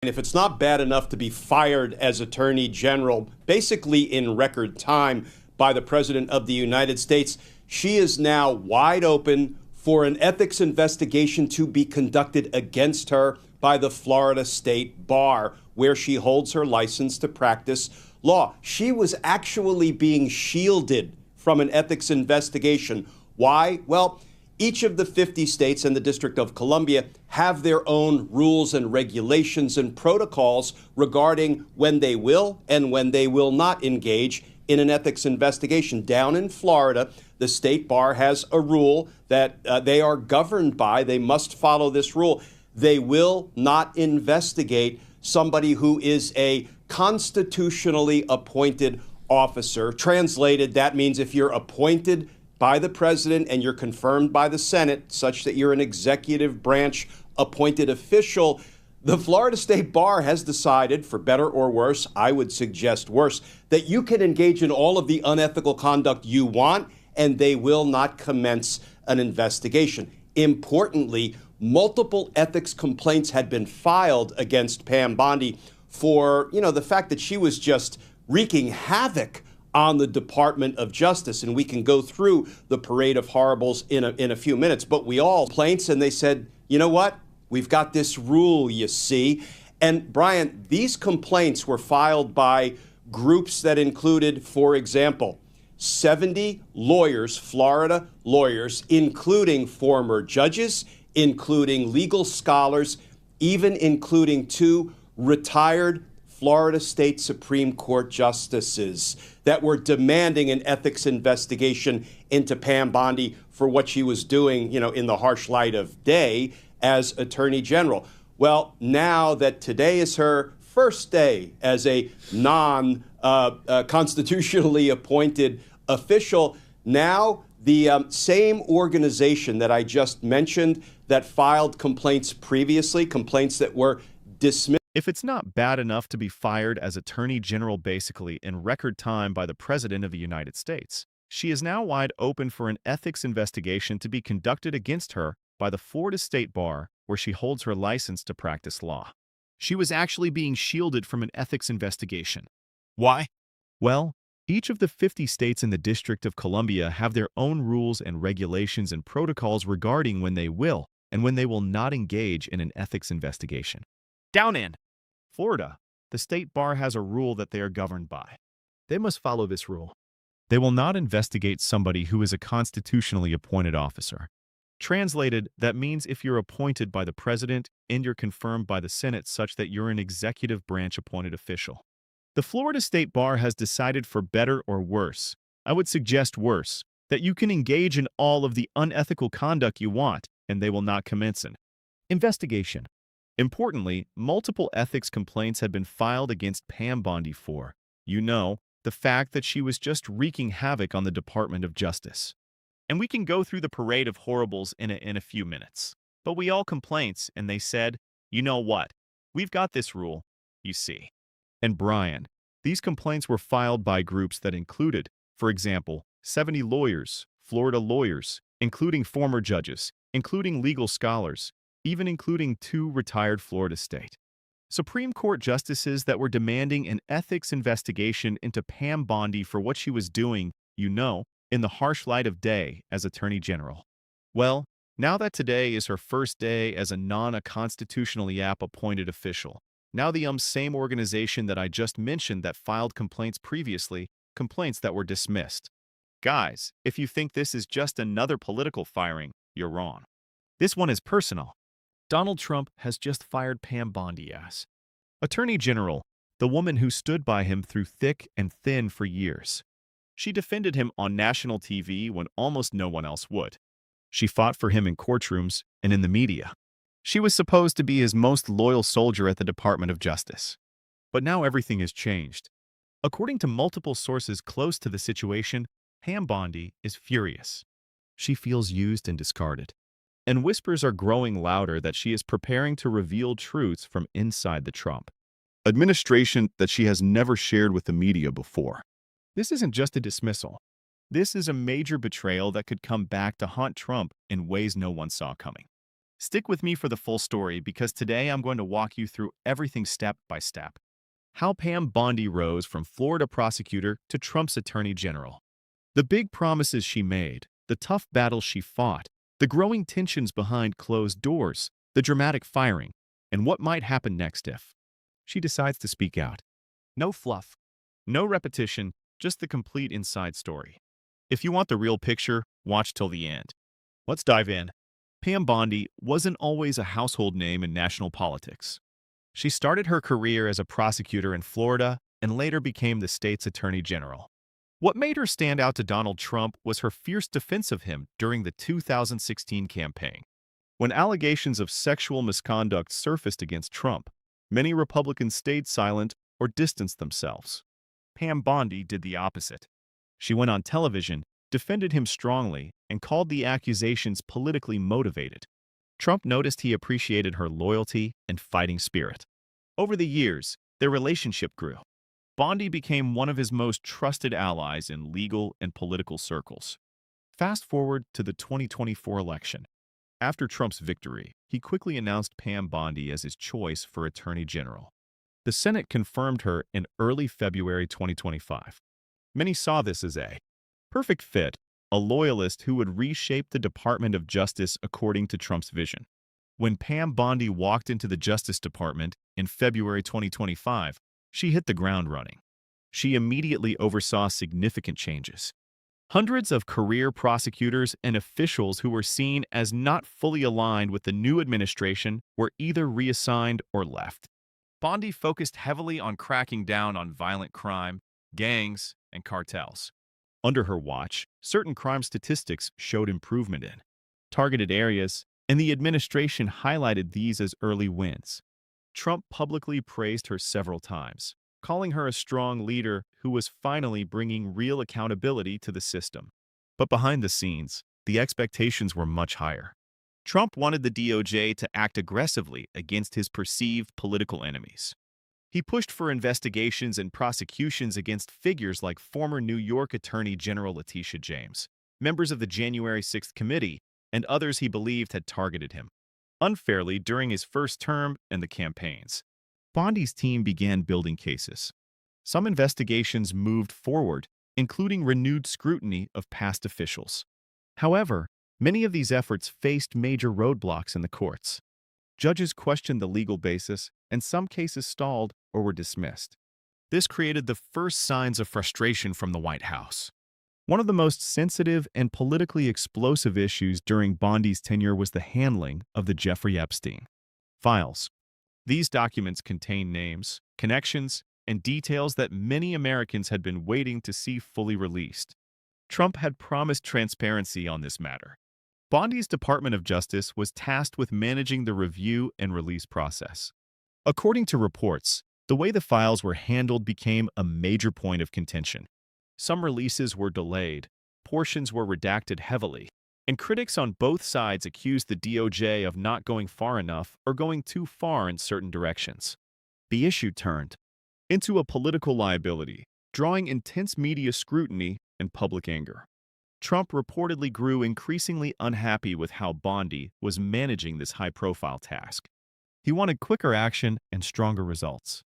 If it's not bad enough to be fired as Attorney General, basically in record time by the President of the United States, she is now wide open for an ethics investigation to be conducted against her by the Florida State Bar, where she holds her license to practice law. She was actually being shielded from an ethics investigation. Why? Well, each of the 50 states and the District of Columbia have their own rules and regulations and protocols regarding when they will and when they will not engage in an ethics investigation. Down in Florida, the state bar has a rule that they are governed by. They must follow this rule. They will not investigate somebody who is a constitutionally appointed officer. Translated, that means if you're appointed by the president and you're confirmed by the Senate such that you're an executive branch appointed official, the Florida State Bar has decided, for better or worse, I would suggest worse, that you can engage in all of the unethical conduct you want and they will not commence an investigation. Importantly, multiple ethics complaints had been filed against Pam Bondi for, the fact that she was just wreaking havoc on the Department of Justice. And we can go through the parade of horribles in a few minutes, but we all complaints, and they said, you know what? We've got this rule, you see. And Brian, these complaints were filed by groups that included, for example, 70 lawyers, Florida lawyers, including former judges, including legal scholars, even including 2 retired Florida State Supreme Court justices that were demanding an ethics investigation into Pam Bondi for what she was doing, in the harsh light of day as Attorney General. Well, now that today is her first day as a non-constitutionally appointed official, now the same organization that I just mentioned that filed complaints previously, complaints that were dismissed. If it's not bad enough to be fired as Attorney General basically in record time by the President of the United States, she is now wide open for an ethics investigation to be conducted against her by the Florida State Bar, where she holds her license to practice law. She was actually being shielded from an ethics investigation. Why? Well, each of the 50 states in the District of Columbia have their own rules and regulations and protocols regarding when they will and when they will not engage in an ethics investigation. Down in Florida, the state bar has a rule that they are governed by. They must follow this rule. They will not investigate somebody who is a constitutionally appointed officer. Translated, that means if you're appointed by the president and you're confirmed by the Senate such that you're an executive branch appointed official. The Florida State Bar has decided, for better or worse, I would suggest worse, that you can engage in all of the unethical conduct you want and they will not commence an investigation. Importantly, multiple ethics complaints had been filed against Pam Bondi for, the fact that she was just wreaking havoc on the Department of Justice. And we can go through the parade of horribles in a few minutes. But we all complaints, and they said, you know what? We've got this rule, you see. And Brian, these complaints were filed by groups that included, for example, 70 lawyers, Florida lawyers, including former judges, including legal scholars, even including 2 retired Florida State Supreme Court justices that were demanding an ethics investigation into Pam Bondi for what she was doing, in the harsh light of day as Attorney General. Well, now that today is her first day as a non-constitutionally appointed official, now the same organization that I just mentioned that filed complaints previously, complaints that were dismissed. Guys, if you think this is just another political firing, you're wrong. This one is personal. Donald Trump has just fired Pam Bondi as Attorney General, the woman who stood by him through thick and thin for years. She defended him on national TV when almost no one else would. She fought for him in courtrooms and in the media. She was supposed to be his most loyal soldier at the Department of Justice. But now everything has changed. According to multiple sources close to the situation, Pam Bondi is furious. She feels used and discarded. And whispers are growing louder that she is preparing to reveal truths from inside the Trump administration that she has never shared with the media before. This isn't just a dismissal. This is a major betrayal that could come back to haunt Trump in ways no one saw coming. Stick with me for the full story because today I'm going to walk you through everything step by step. How Pam Bondi rose from Florida prosecutor to Trump's attorney general. The big promises she made, the tough battles she fought, the growing tensions behind closed doors, the dramatic firing, and what might happen next if she decides to speak out. No fluff, no repetition, just the complete inside story. If you want the real picture, watch till the end. Let's dive in. Pam Bondi wasn't always a household name in national politics. She started her career as a prosecutor in Florida and later became the state's attorney general. What made her stand out to Donald Trump was her fierce defense of him during the 2016 campaign. When allegations of sexual misconduct surfaced against Trump, many Republicans stayed silent or distanced themselves. Pam Bondi did the opposite. She went on television, defended him strongly, and called the accusations politically motivated. Trump noticed he appreciated her loyalty and fighting spirit. Over the years, their relationship grew. Bondi became one of his most trusted allies in legal and political circles. Fast forward to the 2024 election. After Trump's victory, he quickly announced Pam Bondi as his choice for Attorney General. The Senate confirmed her in early February 2025. Many saw this as a perfect fit, a loyalist who would reshape the Department of Justice according to Trump's vision. When Pam Bondi walked into the Justice Department in February 2025, she hit the ground running. She immediately oversaw significant changes. Hundreds of career prosecutors and officials who were seen as not fully aligned with the new administration were either reassigned or left. Bondi focused heavily on cracking down on violent crime, gangs, and cartels. Under her watch, certain crime statistics showed improvement in targeted areas, and the administration highlighted these as early wins. Trump publicly praised her several times, calling her a strong leader who was finally bringing real accountability to the system. But behind the scenes, the expectations were much higher. Trump wanted the DOJ to act aggressively against his perceived political enemies. He pushed for investigations and prosecutions against figures like former New York Attorney General Letitia James, members of the January 6th committee, and others he believed had targeted him unfairly during his first term and the campaigns. Bondi's team began building cases. Some investigations moved forward, including renewed scrutiny of past officials. However, many of these efforts faced major roadblocks in the courts. Judges questioned the legal basis, and some cases stalled or were dismissed. This created the first signs of frustration from the White House. One of the most sensitive and politically explosive issues during Bondi's tenure was the handling of the Jeffrey Epstein files. These documents contain names, connections, and details that many Americans had been waiting to see fully released. Trump had promised transparency on this matter. Bondi's Department of Justice was tasked with managing the review and release process. According to reports, the way the files were handled became a major point of contention. Some releases were delayed, portions were redacted heavily, and critics on both sides accused the DOJ of not going far enough or going too far in certain directions. The issue turned into a political liability, drawing intense media scrutiny and public anger. Trump reportedly grew increasingly unhappy with how Bondi was managing this high-profile task. He wanted quicker action and stronger results.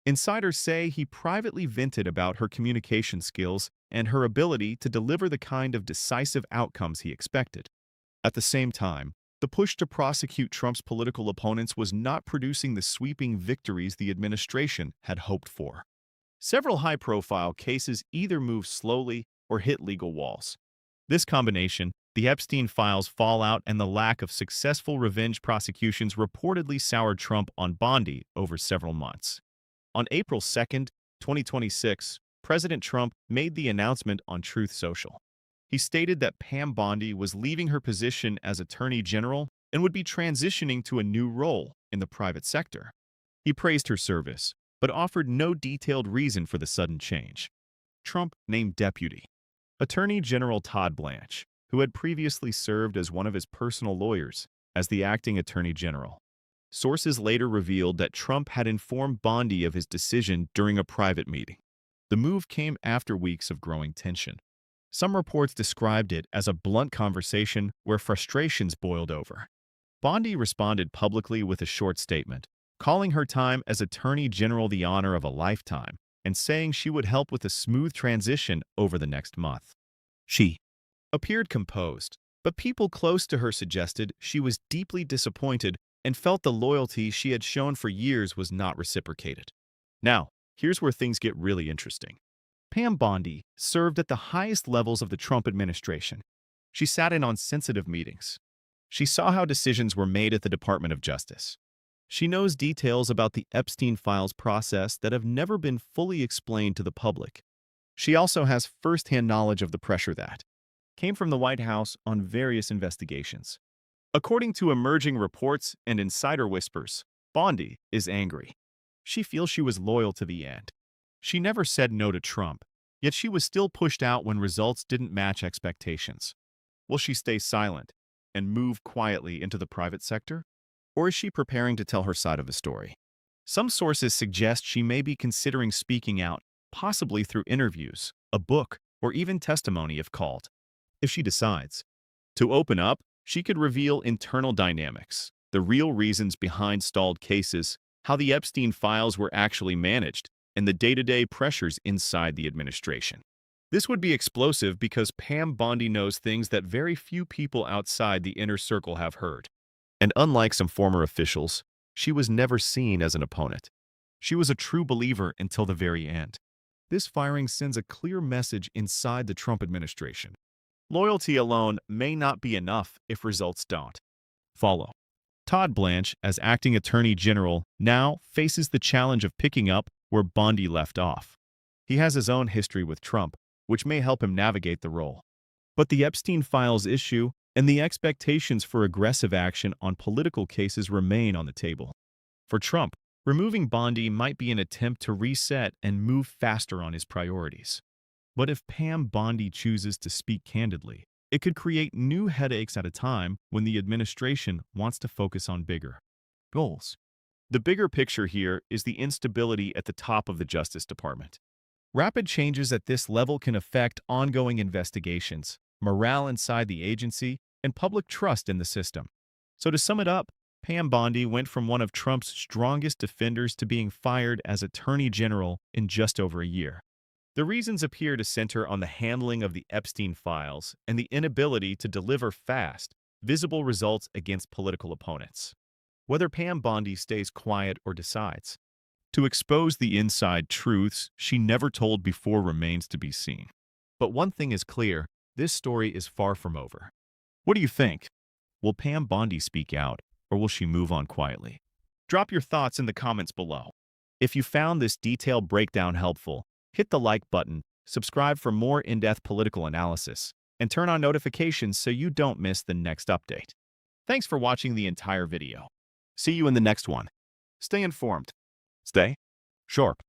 Insiders say he privately vented about her communication skills and her ability to deliver the kind of decisive outcomes he expected. At the same time, the push to prosecute Trump's political opponents was not producing the sweeping victories the administration had hoped for. Several high-profile cases either moved slowly or hit legal walls. This combination, the Epstein files fallout and the lack of successful revenge prosecutions reportedly soured Trump on Bondi over several months. On April 2, 2026, President Trump made the announcement on Truth Social. He stated that Pam Bondi was leaving her position as Attorney General and would be transitioning to a new role in the private sector. He praised her service, but offered no detailed reason for the sudden change. Trump named Deputy Attorney General Todd Blanche, who had previously served as one of his personal lawyers, as the acting Attorney General. Sources later revealed that Trump had informed Bondi of his decision during a private meeting. The move came after weeks of growing tension. Some reports described it as a blunt conversation where frustrations boiled over. Bondi responded publicly with a short statement, calling her time as Attorney General the honor of a lifetime and saying she would help with a smooth transition over the next month. She appeared composed, but people close to her suggested she was deeply disappointed and felt the loyalty she had shown for years was not reciprocated. Now, here's where things get really interesting. Pam Bondi served at the highest levels of the Trump administration. She sat in on sensitive meetings. She saw how decisions were made at the Department of Justice. She knows details about the Epstein files process that have never been fully explained to the public. She also has firsthand knowledge of the pressure that came from the White House on various investigations. According to emerging reports and insider whispers, Bondi is angry. She feels she was loyal to the end. She never said no to Trump, yet she was still pushed out when results didn't match expectations. Will she stay silent and move quietly into the private sector? Or is she preparing to tell her side of the story? Some sources suggest she may be considering speaking out, possibly through interviews, a book, or even testimony if called. If she decides to open up, she could reveal internal dynamics, the real reasons behind stalled cases, how the Epstein files were actually managed, and the day-to-day pressures inside the administration. This would be explosive because Pam Bondi knows things that very few people outside the inner circle have heard. And unlike some former officials, she was never seen as an opponent. She was a true believer until the very end. This firing sends a clear message inside the Trump administration. Loyalty alone may not be enough if results don't follow. Todd Blanche, as acting Attorney General, now faces the challenge of picking up where Bondi left off. He has his own history with Trump, which may help him navigate the role. But the Epstein files issue and the expectations for aggressive action on political cases remain on the table. For Trump, removing Bondi might be an attempt to reset and move faster on his priorities. But if Pam Bondi chooses to speak candidly, it could create new headaches at a time when the administration wants to focus on bigger goals. The bigger picture here is the instability at the top of the Justice Department. Rapid changes at this level can affect ongoing investigations, morale inside the agency, and public trust in the system. So to sum it up, Pam Bondi went from one of Trump's strongest defenders to being fired as Attorney General in just over a year. The reasons appear to center on the handling of the Epstein files and the inability to deliver fast, visible results against political opponents. Whether Pam Bondi stays quiet or decides to expose the inside truths she never told before remains to be seen. But one thing is clear, this story is far from over. What do you think? Will Pam Bondi speak out, or will she move on quietly? Drop your thoughts in the comments below. If you found this detailed breakdown helpful, hit the like button, subscribe for more in-depth political analysis, and turn on notifications so you don't miss the next update. Thanks for watching the entire video. See you in the next one. Stay informed. Stay sharp.